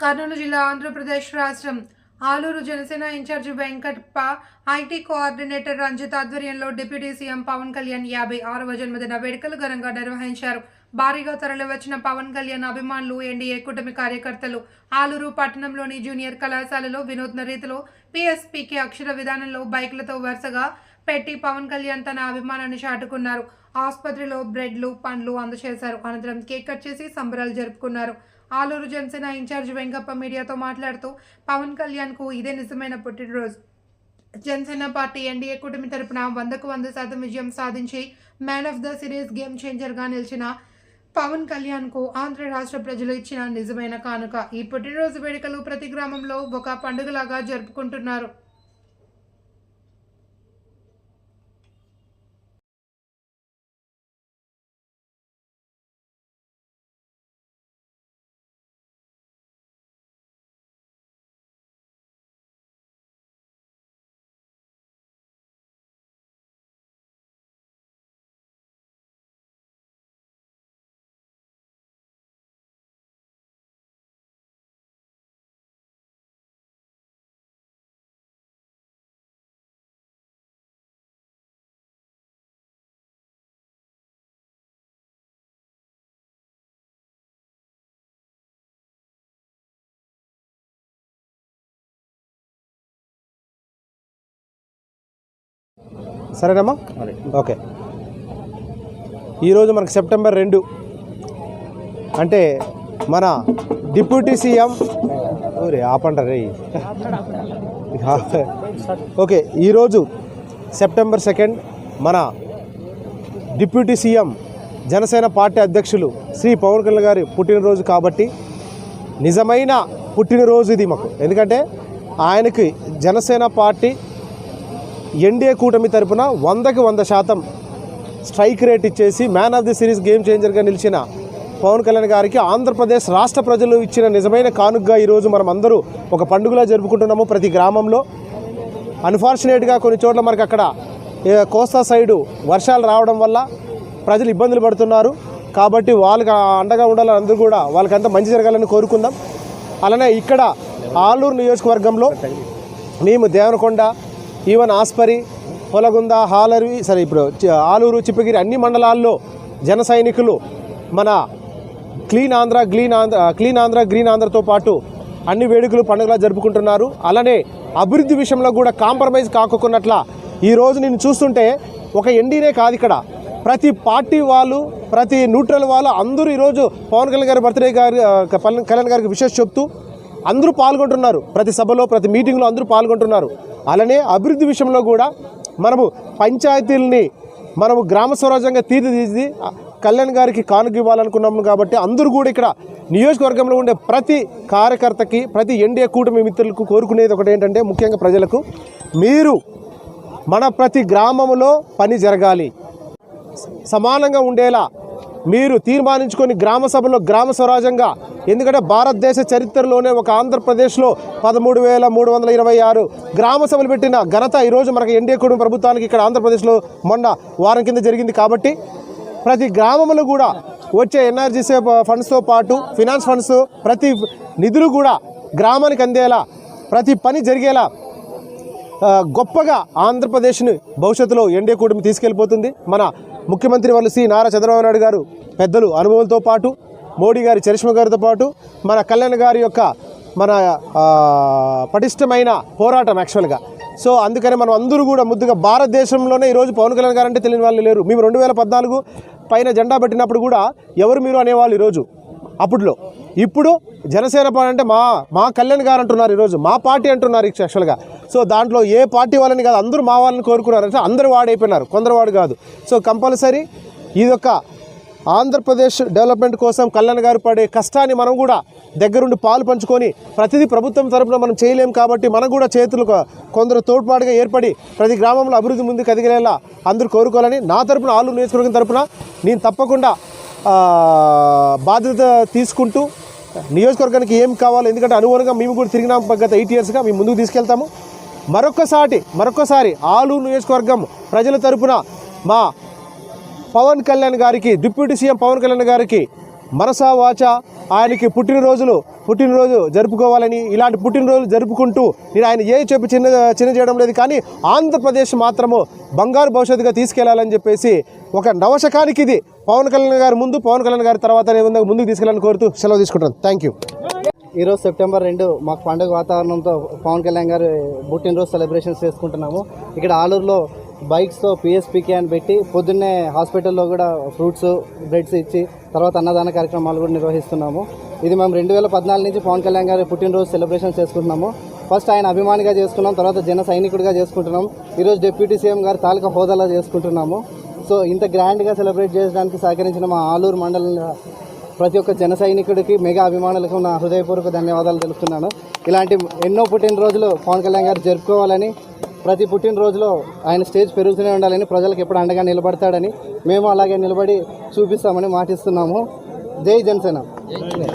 కర్నూలు జిల్లా ఆంధ్రప్రదేశ్ రాష్ట్రం ఆలూరు జనసేన ఇన్ఛార్జి వెంకటప్ప, ఐటీ కోఆర్డినేటర్ రంజిత్ ఆధ్వర్యంలో డిప్యూటీ సీఎం పవన్ కళ్యాణ్ 56వ జన్మదిన వేడుకలు ఘనంగా నిర్వహించారు. భారీగా తరలివచ్చిన పవన్ కళ్యాణ్ అభిమానులు, ఎన్డీఏ కూటమి కార్యకర్తలు ఆలూరు పట్టణంలోని జూనియర్ కళాశాలలో వినూత్న రీతిలో పీఎస్పీకే అక్షర విధానంలో బైక్లతో వరుసగా పెట్టి పవన్ కళ్యాణ్ తన అభిమానాన్ని చాటుకున్నారు. ఆసుపత్రిలో బ్రెడ్లు, పండ్లు అందజేశారు. అనంతరం కేక్ కట్ చేసి సంబరాలు జరుపుకున్నారు. ఆలూరు జనసేన ఇన్ఛార్జ్ వెంకప్ప మీడియాతో మాట్లాడుతూ పవన్ కళ్యాణ్కు ఇదే నిజమైన పుట్టినరోజు. జనసేన పార్టీ ఎన్డీఏ కూటమి తరపున 100కు 100% విజయం సాధించి man of the series game చేంజర్గా నిలిచిన పవన్ కళ్యాణ్కు ఆంధ్ర రాష్ట్ర ప్రజలు ఇచ్చిన నిజమైన కానుక. ఈ పుట్టినరోజు వేడుకలు ప్రతి గ్రామంలో ఒక పండుగలాగా జరుపుకుంటున్నారు. సరేనమ్మా, ఓకే. ఈరోజు మనకు సెప్టెంబర్ 2 అంటే మన డిప్యూటీ సీఎం ఆపంటారే. ఓకే, ఈరోజు సెప్టెంబర్ 2 మన డిప్యూటీ సీఎం జనసేన పార్టీ అధ్యక్షులు శ్రీ పవన్ కళ్యాణ్ గారి పుట్టినరోజు కాబట్టి నిజమైన పుట్టినరోజు ఇది మాకు. ఎందుకంటే ఆయనకి జనసేన పార్టీ ఎన్డీఏ కూటమి తరపున 100కి 100% స్ట్రైక్ రేట్ ఇచ్చేసి man of the series game చేంజర్గా నిలిచిన పవన్ కళ్యాణ్ గారికి ఆంధ్రప్రదేశ్ రాష్ట్ర ప్రజలు ఇచ్చిన నిజమైన కానుకగా ఈరోజు మనం అందరూ ఒక పండుగలా జరుపుకుంటున్నాము. ప్రతి గ్రామంలో అన్ఫార్చునేట్గా కొన్ని చోట్ల మనకు అక్కడ కోస్తా సైడు వర్షాలు రావడం వల్ల ప్రజలు ఇబ్బందులు పడుతున్నారు. కాబట్టి వాళ్ళకి అండగా ఉండాలని అందరూ కూడా వాళ్ళకంతా మంచి జరగాలని కోరుకుందాం. అలానే ఇక్కడ ఆలూరు నియోజకవర్గంలో మేము దేవనకొండ, ఈవెన్ ఆస్పరి, పొలగుంద, హాలరి, ఇప్పుడు ఆలూరు, చిప్పగిరి అన్ని మండలాల్లో జన సైనికులు మన క్లీన్ ఆంధ్ర గ్రీన్ ఆంధ్రతో పాటు అన్ని వేడుకలు పండుగలా జరుపుకుంటున్నారు. అలానే అభివృద్ధి విషయంలో కూడా కాంప్రమైజ్ కాకున్నట్ల ఈరోజు నేను చూస్తుంటే ఒక ఎన్డీనే కాదు, ఇక్కడ ప్రతి పార్టీ వాళ్ళు, ప్రతి న్యూట్రల్ వాళ్ళు అందరూ ఈరోజు పవన్ కళ్యాణ్ గారి బర్త్డే కళ్యాణ్ గారికి విషెస్ చెప్తూ అందరూ పాల్గొంటున్నారు. ప్రతి సభలో, ప్రతి మీటింగ్లో అందరూ పాల్గొంటున్నారు. అలానే అభివృద్ధి విషయంలో కూడా మనము పంచాయతీలని మనము గ్రామ స్వరాజ్యంగా తీర్చిదిద్ది కళ్యాణ్ గారికి కానుక ఇవ్వాలనుకున్నాము. కాబట్టి అందరూ కూడా ఇక్కడ నియోజకవర్గంలో ఉండే ప్రతి కార్యకర్తకి, ప్రతి ఎన్డీఏ కూటమి మిత్రులకు కోరుకునేది ఒకటి ఏంటంటే, ముఖ్యంగా ప్రజలకు, మీరు మన ప్రతి గ్రామంలో పని జరగాలి, సమానంగా ఉండేలా మీరు తీర్మానించుకొని గ్రామ సభలో గ్రామ స్వరాజ్యంగా. ఎందుకంటే భారతదేశ చరిత్రలోనే ఒక ఆంధ్రప్రదేశ్లో 13,326 గ్రామ సభలు పెట్టిన ఘనత ఈరోజు మనకు ఎన్డీఏ కూటమి ప్రభుత్వానికి ఇక్కడ ఆంధ్రప్రదేశ్లో మొన్న వారం కింద జరిగింది. కాబట్టి ప్రతి గ్రామంలో కూడా వచ్చే ఎన్ఆర్జీసీ ఫండ్స్తో పాటు ఫినాన్స్ ఫండ్స్, ప్రతి నిధులు కూడా గ్రామానికి అందేలా, ప్రతి పని జరిగేలా గొప్పగా ఆంధ్రప్రదేశ్ని భవిష్యత్తులో ఎన్డీఏ కూటమి తీసుకెళ్ళిపోతుంది. మన ముఖ్యమంత్రి వాళ్ళు శ్రీ నారా చంద్రబాబు నాయుడు గారు పెద్దలు అనుభవంతో పాటు, మోడీ గారి చరిష్మ గారితో పాటు, మన కళ్యాణ్ గారి యొక్క మన పటిష్టమైన పోరాటం యాక్చువల్గా. సో అందుకని మనం అందరూ కూడా ముద్దుగా భారతదేశంలోనే ఈరోజు పవన్ కళ్యాణ్ గారు అంటే తెలియని వాళ్ళు లేరు. మేము 2014 పైన జెండా పెట్టినప్పుడు కూడా ఎవరు మీరు అనేవాళ్ళు ఈరోజు అప్పుడులో. ఇప్పుడు జనసేన పార్టీ అంటే మా కళ్యాణ్ గారు అంటున్నారు, ఈరోజు మా పార్టీ అంటున్నారు యాక్చువల్గా. సో దాంట్లో ఏ పార్టీ వాళ్ళని కాదు, అందరూ మా వాళ్ళని కోరుకున్నారు. అంటే అందరూ వాడైపోయినారు, కొందరు వాడు కాదు. సో కంపల్సరీ ఇదొక ఆంధ్రప్రదేశ్ డెవలప్మెంట్ కోసం కళ్యాణ్ గారు పడే కష్టాన్ని మనం కూడా దగ్గరుండి పాలు పంచుకొని, ప్రతిదీ ప్రభుత్వం తరపున మనం చేయలేం కాబట్టి మనం కూడా చేతులు కొందరు తోడ్పాటుగా ఏర్పడి ప్రతి గ్రామంలో అభివృద్ధి ముందుకు ఎదిగేలా అందరూ కోరుకోవాలని నా తరపున, ఆలూరు నియోజకవర్గం తరపున నేను తప్పకుండా బాధ్యత తీసుకుంటూ నియోజకవర్గానికి ఏం కావాలో, ఎందుకంటే అనుగుణంగా మేము కూడా తిరిగినాం గత 8 ఇయర్స్గా మేము ముందుకు తీసుకెళ్తాము. మరొక్కసారి ఆలూరు నియోజకవర్గం ప్రజల తరపున మా పవన్ కళ్యాణ్ గారికి, డిప్యూటీ సీఎం పవన్ కళ్యాణ్ గారికి మనసా వాచ ఆయనకి పుట్టినరోజు జరుపుకోవాలని, ఇలాంటి పుట్టినరోజులు జరుపుకుంటూ నేను ఆయన ఏ చెప్పి చిన్న చేయడం లేదు, కానీ ఆంధ్రప్రదేశ్ మాత్రము బంగారు భవిష్యత్తుగా తీసుకెళ్లాలని చెప్పేసి ఒక నవశకానికి ఇది పవన్ కళ్యాణ్ గారి ముందు, పవన్ కళ్యాణ్ గారి తర్వాత ముందుకు తీసుకెళ్ళాలని కోరుతూ సెలవు తీసుకుంటాను. Thank you. ఈరోజు సెప్టెంబర్ 2 మాకు పండుగ వాతావరణంతో పవన్ కళ్యాణ్ గారు పుట్టినరోజు సెలబ్రేషన్స్ చేసుకుంటున్నాము. ఇక్కడ ఆలూరులో బైక్స్తో పిఎస్పీకే అని పెట్టి పొద్దున్నే హాస్పిటల్లో కూడా ఫ్రూట్స్ బ్రెడ్స్ ఇచ్చి తర్వాత అన్నదాన కార్యక్రమాలు కూడా నిర్వహిస్తున్నాము. ఇది మేము 2014 నుంచి పవన్ కళ్యాణ్ గారి పుట్టినరోజు సెలబ్రేషన్స్ చేసుకుంటున్నాము. ఫస్ట్ ఆయన అభిమానిగా చేసుకున్నాం, తర్వాత జన సైనికుడిగా చేసుకుంటున్నాం. ఈరోజు డిప్యూటీ సీఎం గారు తాలూకా హోదాలో చేసుకుంటున్నాము. సో ఇంత గ్రాండ్గా సెలబ్రేట్ చేయడానికి సహకరించిన మా ఆలూరు మండలంలో ప్రతి ఒక్క జన సైనికుడికి, మెగా అభిమానులకు నా హృదయపూర్వక ధన్యవాదాలు తెలుపుతున్నాను. ఇలాంటి ఎన్నో పుట్టినరోజులు పవన్ కళ్యాణ్ గారు జరుపుకోవాలని, ప్రతి పుట్టినరోజులో ఆయన స్టేజ్ పెరుగుతూనే ఉండాలని, ప్రజలకు ఎప్పుడు అండగా నిలబడతాడని మేము అలాగే నిలబడి చూపిస్తామని మాటిస్తున్నాము. జై జనసేన.